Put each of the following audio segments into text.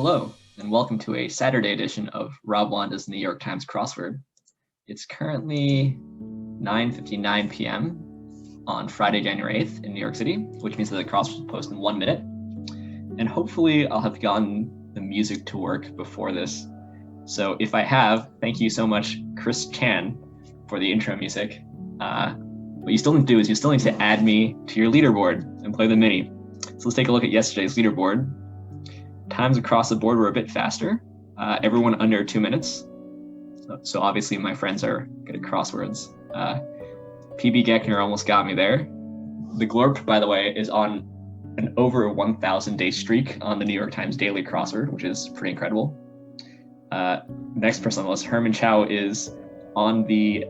Hello, and welcome to a Saturday edition of Rob Wanda's New York Times Crossword. It's currently 9:59 p.m. on Friday, January 8th in New York City, which means that the crossword will post in 1 minute. And hopefully I'll have gotten the music to work before this. So if I have, thank you so much, Chris Chan, for the intro music. What you still need to do is you still need to add me to your leaderboard and play the mini. So let's take a look at yesterday's leaderboard. Times across the board were a bit faster, everyone under 2 minutes. So obviously my friends are good at crosswords. PB Geckner almost got me there. The Glorp, by the way, is on an over 1,000 day streak on the New York Times Daily Crossword, which is pretty incredible. Next person on the list, Herman Chow, is on the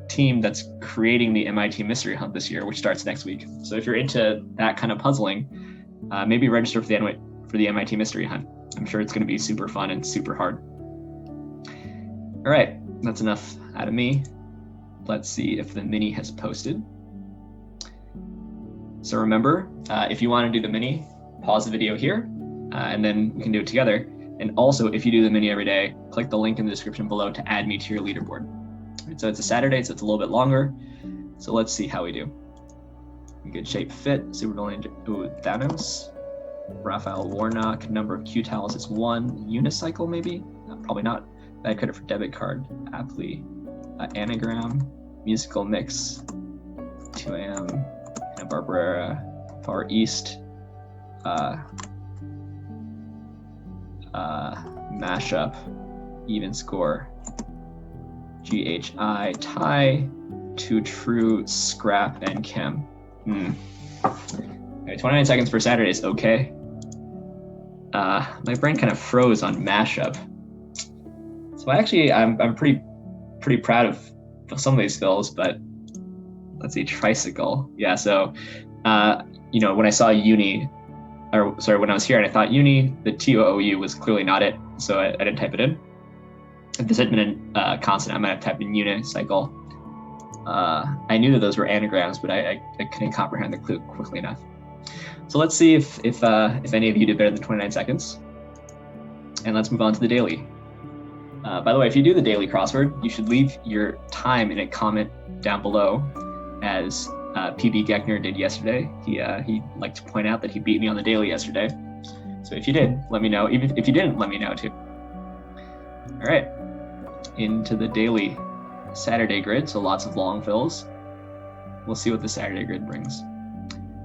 team that's creating the MIT Mystery Hunt this year, which starts next week. So if you're into that kind of puzzling, maybe register for the MIT Mystery Hunt. I'm sure it's going to be super fun and super hard. All right, that's enough out of me. Let's see if the mini has posted. So remember, if you want to do the mini, pause the video here, and then we can do it together. And also, if you do the mini every day, click the link in the description below to add me to your leaderboard. So it's a Saturday, so it's a little bit longer. So let's see how we do. In good shape, fit, supervillain, Thanos. Raphael Warnock, number of Q towels is 1. Unicycle, maybe? Probably not. Bad credit for debit card. Aptly. Anagram. Musical mix. 2 AM. Anna Barbara. Far East. Mashup. Even score. GHI. Tie. 2 true. Scrap and chem. Okay, 29 seconds for Saturday is okay. My brain kind of froze on mashup. So I'm pretty proud of some of these skills, but let's see, tricycle. Yeah, so when I saw when I was here and I thought uni, the TOOU was clearly not it, so I didn't type it in. If this had been a constant, I might have typed in unicycle. I knew that those were anagrams, but I couldn't comprehend the clue quickly enough. So let's see if any of you did better than 29 seconds. And let's move on to the daily. By the way, if you do the daily crossword, you should leave your time in a comment down below, as PB Geckner did yesterday. He liked to point out that he beat me on the daily yesterday. So if you did, let me know. Even if you didn't, let me know too. All right, into the daily Saturday grid. So lots of long fills. We'll see what the Saturday grid brings.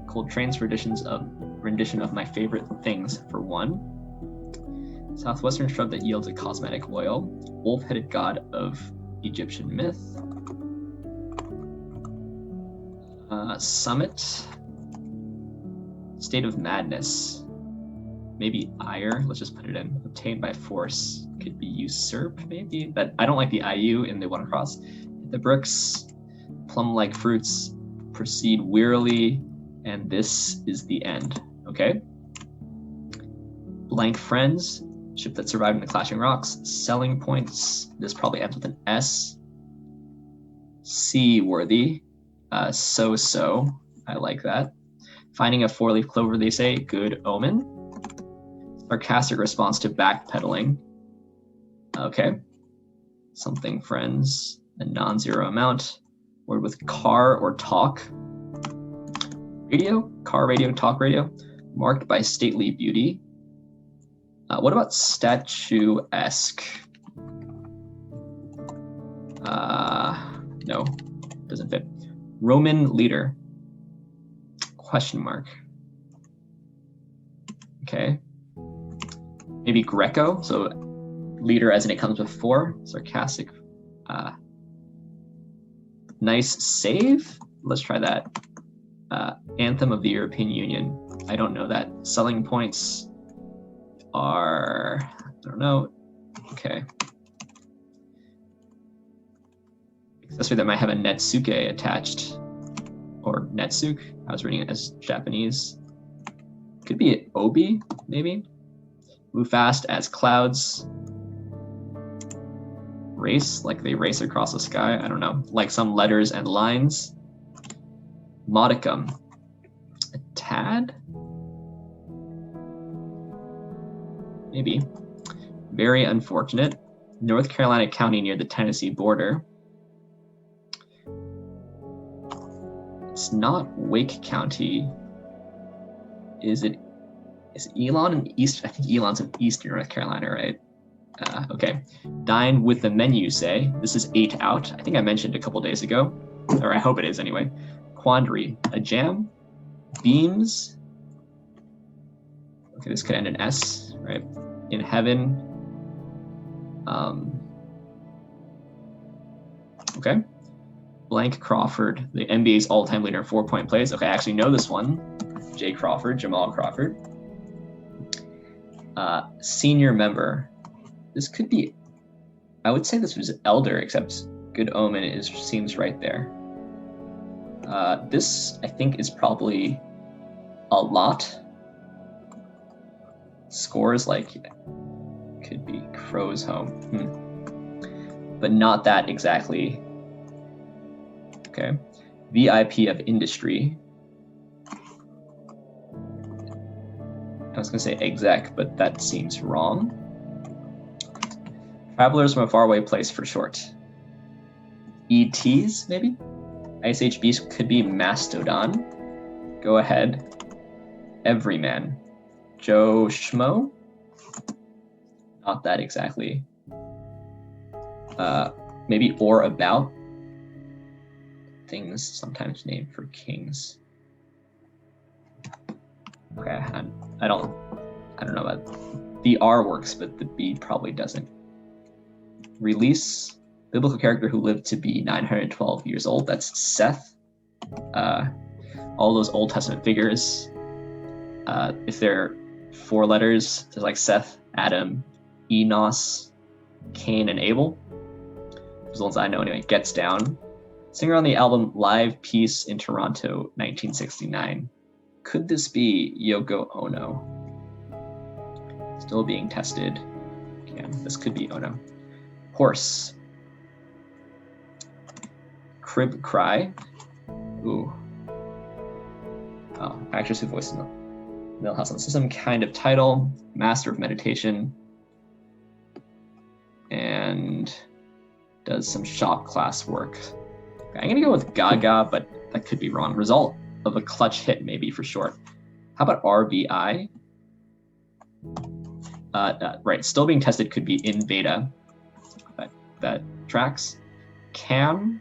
Coltrane's rendition of My Favorite Things for 1. Southwestern shrub that yields a cosmetic oil. Wolf-headed god of Egyptian myth. Summit. State of madness. Maybe ire. Let's just put it in. Obtained by force. Could be usurp, maybe. But I don't like the IU in the one across. The brooks. Plum-like fruits. Proceed wearily. And this is the end, okay? Blank friends, ship that survived in the clashing rocks. Selling points, this probably ends with an S. Seaworthy, so, I like that. Finding a 4-leaf clover, they say, good omen. Sarcastic response to backpedaling. Okay. Something friends, a non-zero amount. Word with car or talk. Radio, car radio, talk radio, marked by stately beauty. What about statuesque? No, doesn't fit. Roman leader, question mark. Okay, maybe Greco, so leader as in it comes before, sarcastic. Nice save, let's try that. Anthem of the European Union. I don't know that. Selling points are, I don't know. Okay. Accessory that might have a netsuke attached, or netsuke. I was reading it as Japanese. Could be an obi, maybe. Move fast as clouds. Race, like they race across the sky. I don't know. Like some letters and lines. Modicum. A tad? maybe. Very unfortunate. North Carolina County near the Tennessee border. It's not Wake County. Is Elon in East? I think Elon's in Eastern North Carolina, right? Okay. Dine with the menu, say. This is 8 out. I think I mentioned a couple days ago, or I hope it is anyway. Quandary, a jam. Beams. Okay, this could end in S, right? In heaven. Okay. Blank Crawford, the NBA's all-time leader in 4-point plays. Okay, I actually know this one. Jay Crawford, Jamal Crawford. Senior member. This could be, I would say this was elder, except good omen seems right there. This, I think, is probably a lot. Scores like, could be Crow's home. But not that exactly. Okay. VIP of industry. I was going to say exec, but that seems wrong. Travelers from a faraway place for short. ETs, maybe? ISHB could be Mastodon. Go ahead. Everyman. Joe Schmo? Not that exactly. Maybe or about. Things sometimes named for kings. Okay, I don't know about the R works, but the B probably doesn't. Release, biblical character who lived to be 912 years old. That's Seth. All those Old Testament figures. If they're 4 letters, there's like Seth, Adam, Enos, Cain, and Abel. Those ones I know anyway. Gets Down. Singer on the album Live Peace in Toronto, 1969. Could this be Yoko Ono? Still being tested. Yeah, this could be Ono. Horse. Crib Cry. Ooh. Oh, actress who voiced Millhouse on the System, kind of title. Master of Meditation. And does some shop class work. Okay, I'm gonna go with Gaga, but that could be wrong. Result of a clutch hit, maybe for short. How about RBI? Right, still being tested could be in beta. That tracks. Cam.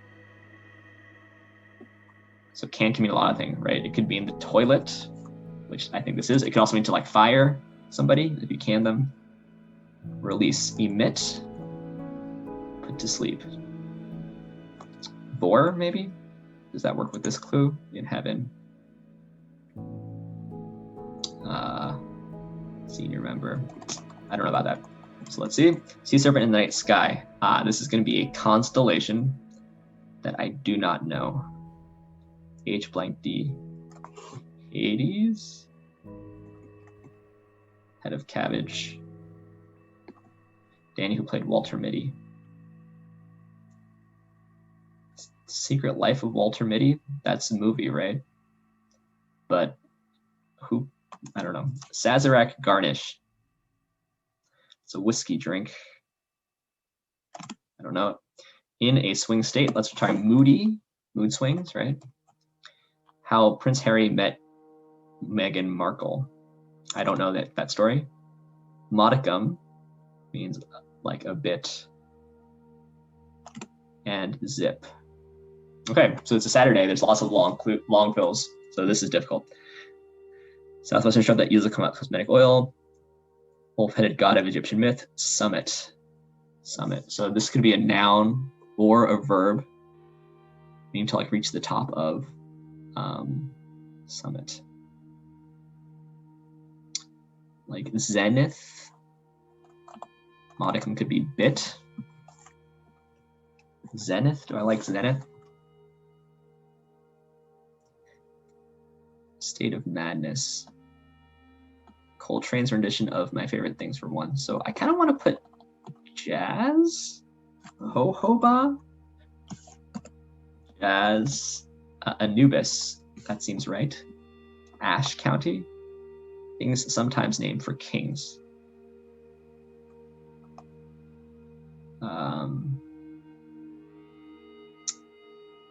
So can mean a lot of things, right? It could be in the toilet, which I think this is. It could also mean to like fire somebody if you can them. Release, emit, put to sleep. Bore, maybe? Does that work with this clue? In heaven. Senior member. I don't know about that. So let's see. Sea serpent in the night sky. This is going to be a constellation that I do not know. H blank D. Hades. Head of Cabbage. Danny, who played Walter Mitty. Secret Life of Walter Mitty. That's a movie, right? But who? I don't know. Sazerac Garnish. It's a whiskey drink. I don't know. In a swing state. Let's try moody. Mood swings, right? How Prince Harry met Meghan Markle. I don't know that story. Modicum means like a bit. And zip. Okay, so it's a Saturday. There's lots of long fills, so this is difficult. Southwestern shrub that usually come out cosmetic oil. Wolf-headed god of Egyptian myth. Summit. Summit. So this could be a noun or a verb. Meaning to like reach the top of summit. Like zenith. Modicum could be bit. Zenith. Do I like zenith? State of Madness. Coltrane's rendition of My Favorite Things for One. So I kind of want to put jazz. Jojoba. Jazz. Anubis. That seems right. Ashe County. Things sometimes named for kings.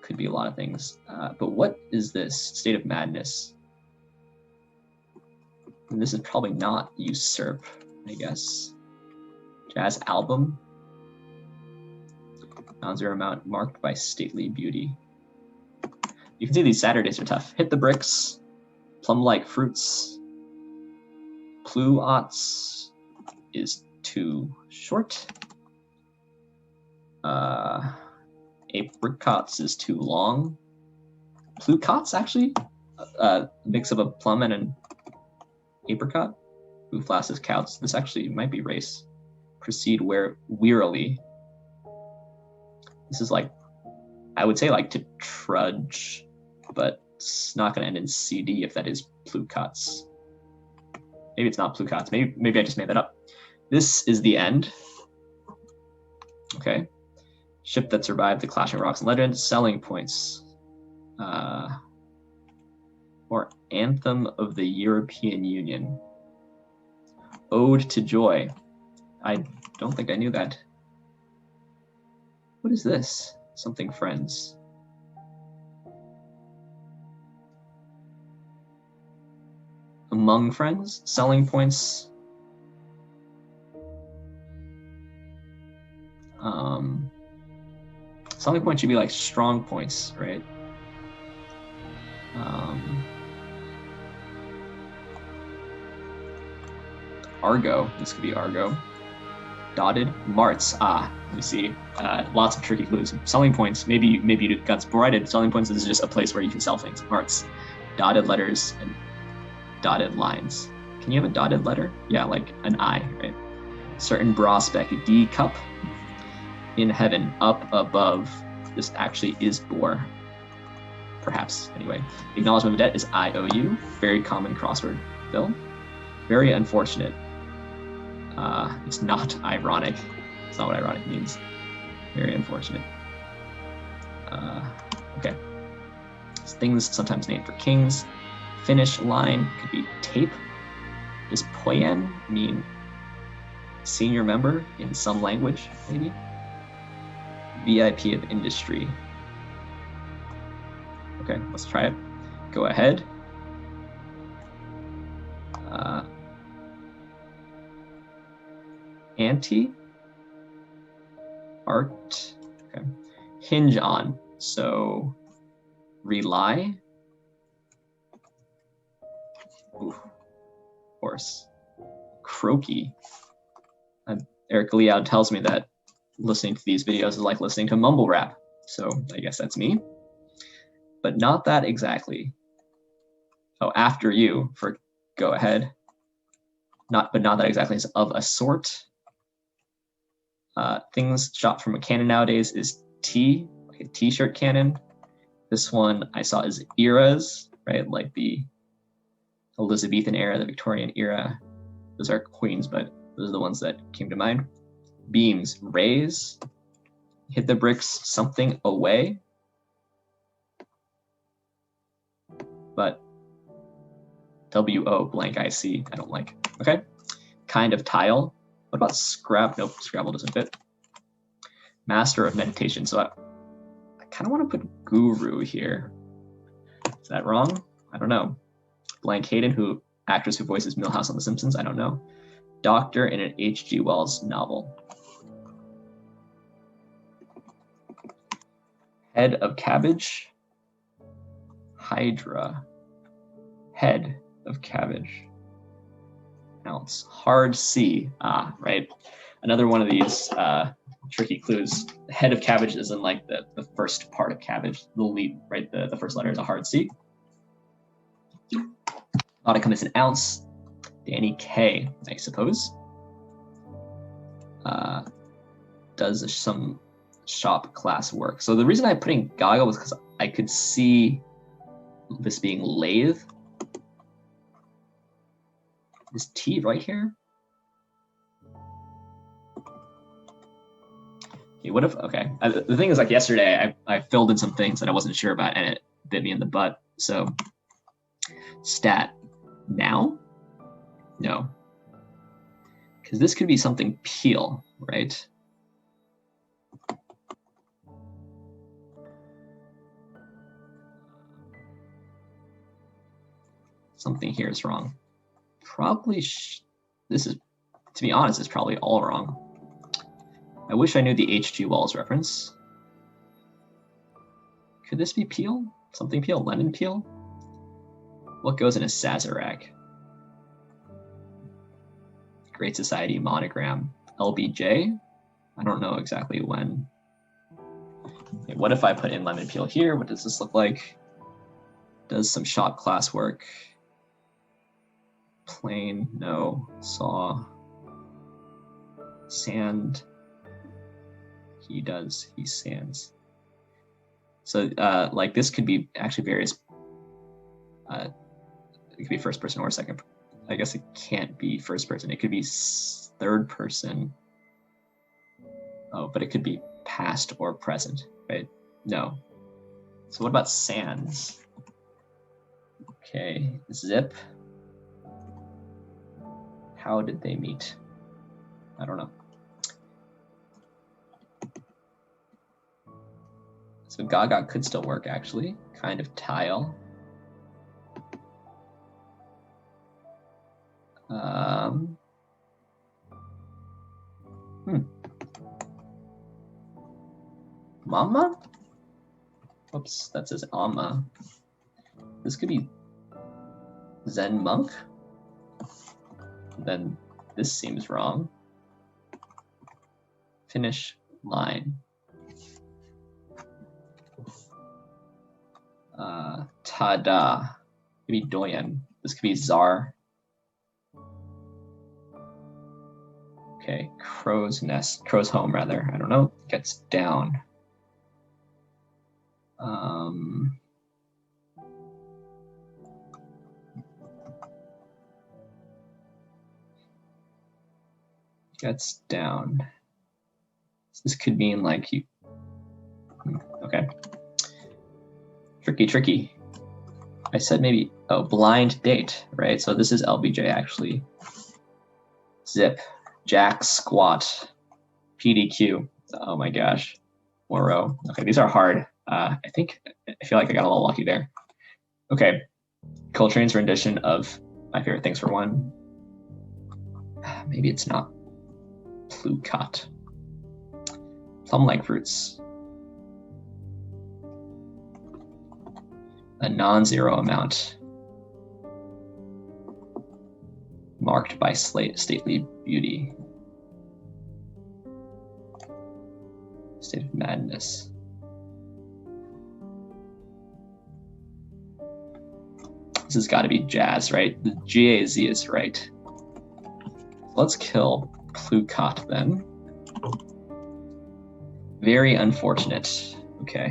Could be a lot of things. But what is this? State of madness. And this is probably not usurp, I guess. Jazz album. Non-zero amount marked by stately beauty. You can see these Saturdays are tough. Hit the bricks. Plum-like fruits. Pluots is too short. Apricots is too long. Plucots, actually? Mix of a plum and an apricot. Bouflas is couts. This actually might be race. Proceed wearily. This is like, I would say like to trudge, but it's not going to end in CD if that is plucots. Maybe it's not plucots. Maybe I just made that up. This is the end. Okay. Ship that survived the clashing rocks and legend. Selling points. Or Anthem of the European Union. Ode to Joy. I don't think I knew that. What is this? Something friends. Among friends? Selling points. Selling points should be like strong points, right? Argo, this could be Argo. Dotted, Marts, let me see. Lots of tricky clues. Selling points, maybe you got sporadic. Selling points is just a place where you can sell things. Marts, dotted letters and dotted lines. Can you have a dotted letter? Yeah, like an I, right? Certain prospect, D cup. In heaven, up above. This actually is bore. Perhaps, anyway. Acknowledgement of debt is IOU. Very common crossword fill. Very unfortunate. It's not ironic. It's not what ironic means. Very unfortunate. Okay. Things sometimes named for kings. Finish line could be tape. Does poyen mean senior member in some language, maybe? VIP of industry. Okay, let's try it. Go ahead. Anti. Art. Okay. Hinge on. So rely. Ooh. Horse. Croaky. Eric Liao tells me that listening to these videos is like listening to mumble rap. So I guess that's me. But not that exactly. Oh, after you for go ahead. But not that exactly. It's of a sort. Things shot from a cannon nowadays is T, like a T-shirt cannon. This one I saw is eras, right? Like the Elizabethan era, the Victorian era. Those are queens, but those are the ones that came to mind. Beams, raise. Hit the bricks, something away. But WO blank IC, I don't like. Okay. Kind of tile. What about Scrabble? Nope, Scrabble doesn't fit. Master of meditation. So I kind of want to put guru here. Is that wrong? I don't know. Blank Hayden, actress who voices Milhouse on The Simpsons. I don't know. Doctor in an H.G. Wells novel. Head of cabbage. Hydra. Head of cabbage. Ounce. Hard C. Right. Another one of these tricky clues. Head of cabbage is in like the first part of cabbage. The lead, right? The first letter is a hard C. Modicum is an ounce. Danny K, I suppose. Does some shop class work. So the reason I put in goggle was because I could see this being lathe. Is T right here? Okay, what if, okay. The thing is, like yesterday, I filled in some things that I wasn't sure about and it bit me in the butt. So stat now? No. Because this could be something peel, right? Something here is wrong. Probably, this is, to be honest, is probably all wrong. I wish I knew the H.G. Wells reference. Could this be peel? Something peel? Lemon peel? What goes in a Sazerac? Great Society monogram. LBJ? I don't know exactly when. Okay, what if I put in lemon peel here? What does this look like? Does some shop class work? Plain, no. Saw. Sand. He does, he sands. So like this could be actually various, it could be first person or second. I guess it can't be first person. It could be third person. Oh, but it could be past or present, right? No. So what about sands? Okay, zip. How did they meet? I don't know. So Gaga could still work, actually. Kind of tile. Mama? Oops, that says Amma. This could be Zen monk. Then this seems wrong. Finish line. Tada. Maybe Doyen. This could be Czar. Okay, crow's nest, crow's home rather. I don't know. Gets down. Gets down. So this could mean like you. Okay. Tricky. I said maybe, oh, blind date, right? So this is LBJ actually. Zip, jack, squat, PDQ. Oh my gosh, Moreau. Okay, these are hard. I feel like I got a little lucky there. Okay, Coltrane's rendition of My Favorite Things for One. Maybe it's not Plucot. Plum-like fruits. A non-zero amount marked by stately beauty. State of madness. This has got to be jazz, right? The G-A-Z is right. Let's kill Plucot then. Very unfortunate. Okay.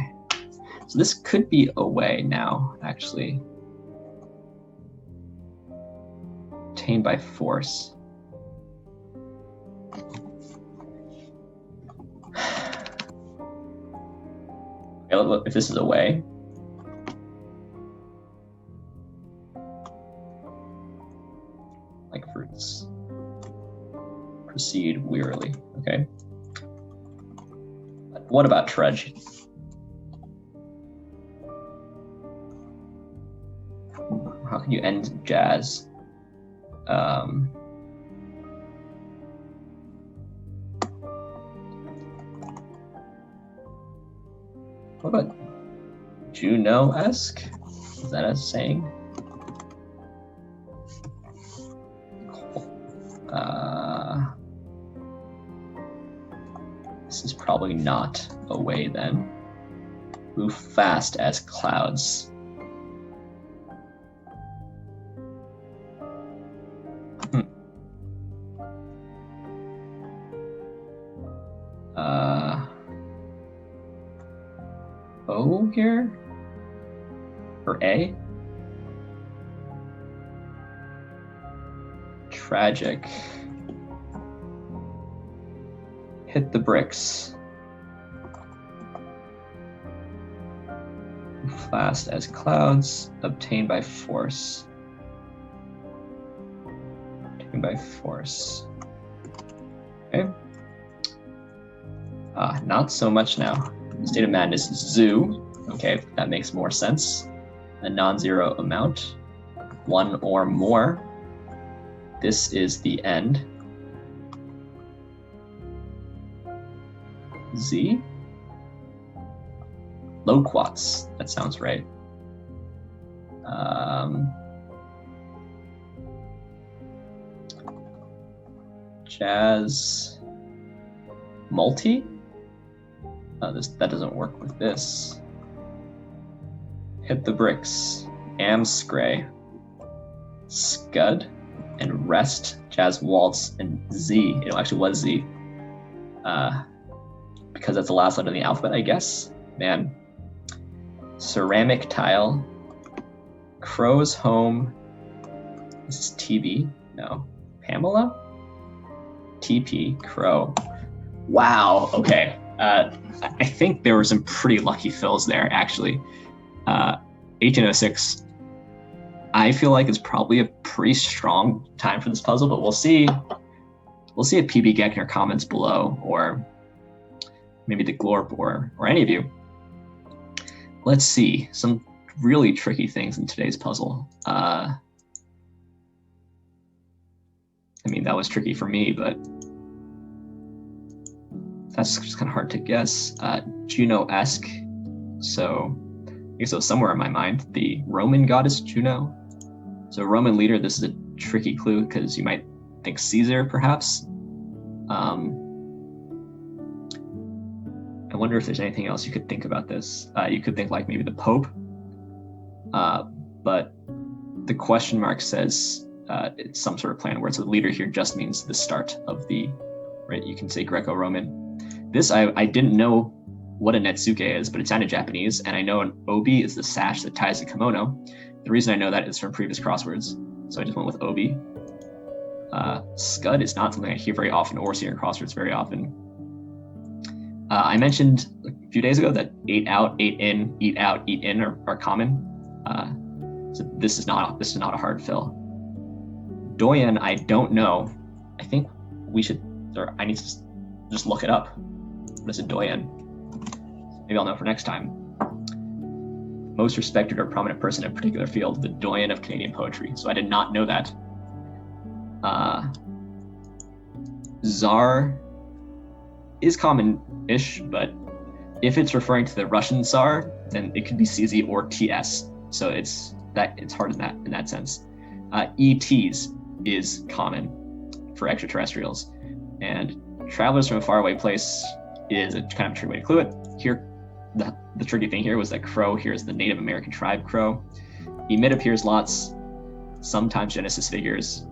So this could be away now, actually. Obtained by force. Okay, look, if this is away. Like fruits. Proceed wearily, okay? What about trudge? How can you end jazz? What about Juno-esque? Is that a saying? This is probably not away then. Move fast as clouds. O here? Or A? Tragic. Hit the bricks. Fast as clouds, obtained by force. Obtained by force. Okay. Not so much now. State of madness is zoo. Okay, that makes more sense. A non-zero amount. one or more. This is the end. Z. Loquats. That sounds right. Jazz. Multi. That doesn't work with this. Hit the bricks. Amscray. Scud. And rest. Jazz waltz and Z. It actually was Z. Because that's the last letter in the alphabet, I guess. Man. Ceramic tile. Crow's home. This is TB. No. Pamela? TP. Crow. Wow. Okay. I think there were some pretty lucky fills there, actually. 1806. I feel like it's probably a pretty strong time for this puzzle, but we'll see. We'll see if PB get in your comments below, or maybe the Glorp or any of you. Let's see some really tricky things in today's puzzle. I mean, that was tricky for me, but that's just kind of hard to guess. Juno-esque. So I guess it was somewhere in my mind. The Roman goddess Juno. So Roman leader, this is a tricky clue because you might think Caesar, perhaps. I wonder if there's anything else you could think about this. You could think like maybe the Pope, but the question mark says it's some sort of plan where it's a leader here just means the start of the, right? You can say Greco-Roman. This, I didn't know what a netsuke is, but it sounded Japanese, and I know an obi is the sash that ties the kimono. The reason I know that is from previous crosswords, so I just went with obi. Scud is not something I hear very often or see in crosswords very often. I mentioned a few days ago that 8 out, 8 in, eat out, eat in are common. So this is not a hard fill. Doyen, I don't know. I think we should, or I need to just look it up. What is a doyen? Maybe I'll know for next time. Most respected or prominent person in a particular field, the doyen of Canadian poetry. So I did not know that. Tsar is common-ish, but if it's referring to the Russian Tsar, then it could be CZ or TS. So it's hard in that sense. ETs is common for extraterrestrials, and travelers from a faraway place is a kind of a tricky way to clue it. Here, the tricky thing here was that Crow here is the Native American tribe Crow. Emit appears lots, sometimes Genesis figures.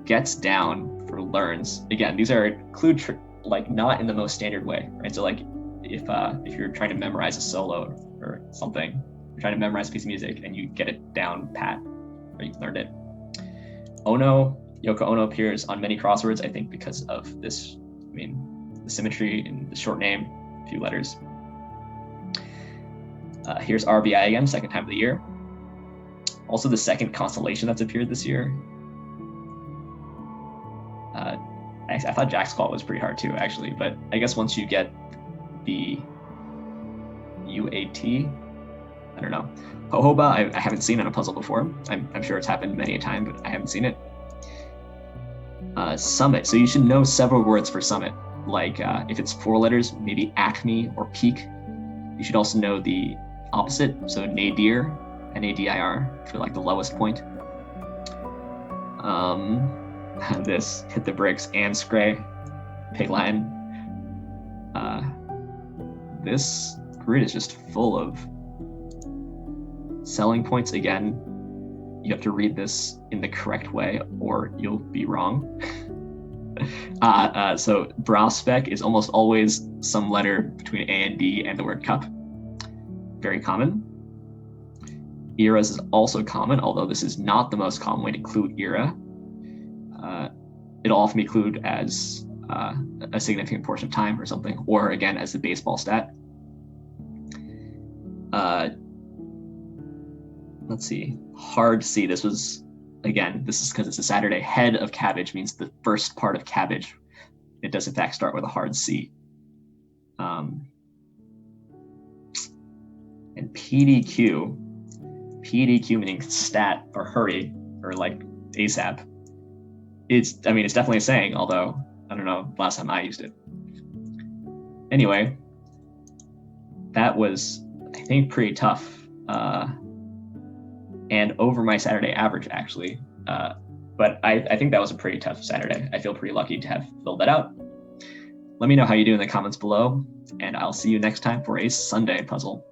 Gets down for learns. Again, these are clue like not in the most standard way, right? So like if you're trying to memorize a solo or something, you're trying to memorize a piece of music and you get it down pat, or you've learned it. Ono, Yoko Ono appears on many crosswords, I think because of this, I mean, the symmetry in the short name, a few letters. Here's RBI again, second time of the year. Also the second constellation that's appeared this year. I thought Jack's Call was pretty hard too, actually, but I guess once you get the UAT, I don't know. Jojoba, I haven't seen on a puzzle before. I'm sure it's happened many a time, but I haven't seen it. Summit, so you should know several words for summit. Like if it's 4 letters, maybe acme or peak. You should also know the opposite, so nadir, N-A-D-I-R, for like the lowest point. This, hit the bricks, Amscray, Pig Latin. This grid is just full of selling points. Again, you have to read this in the correct way or you'll be wrong. So brow spec is almost always some letter between A and D and the word cup. Very common. Eras is also common, although this is not the most common way to clue era. It'll often be clued as a significant portion of time or something, or again as the baseball stat. Let's see, hard C. This was, again, this is because it's a Saturday. Head of cabbage means the first part of cabbage. It does in fact start with a hard C. And PDQ. PDQ meaning stat or hurry or like ASAP. It's definitely a saying, although I don't know last time I used it. Anyway, that was, I think, pretty tough and over my Saturday average, actually. But I think that was a pretty tough Saturday. I feel pretty lucky to have filled that out. Let me know how you do in the comments below, and I'll see you next time for a Sunday puzzle.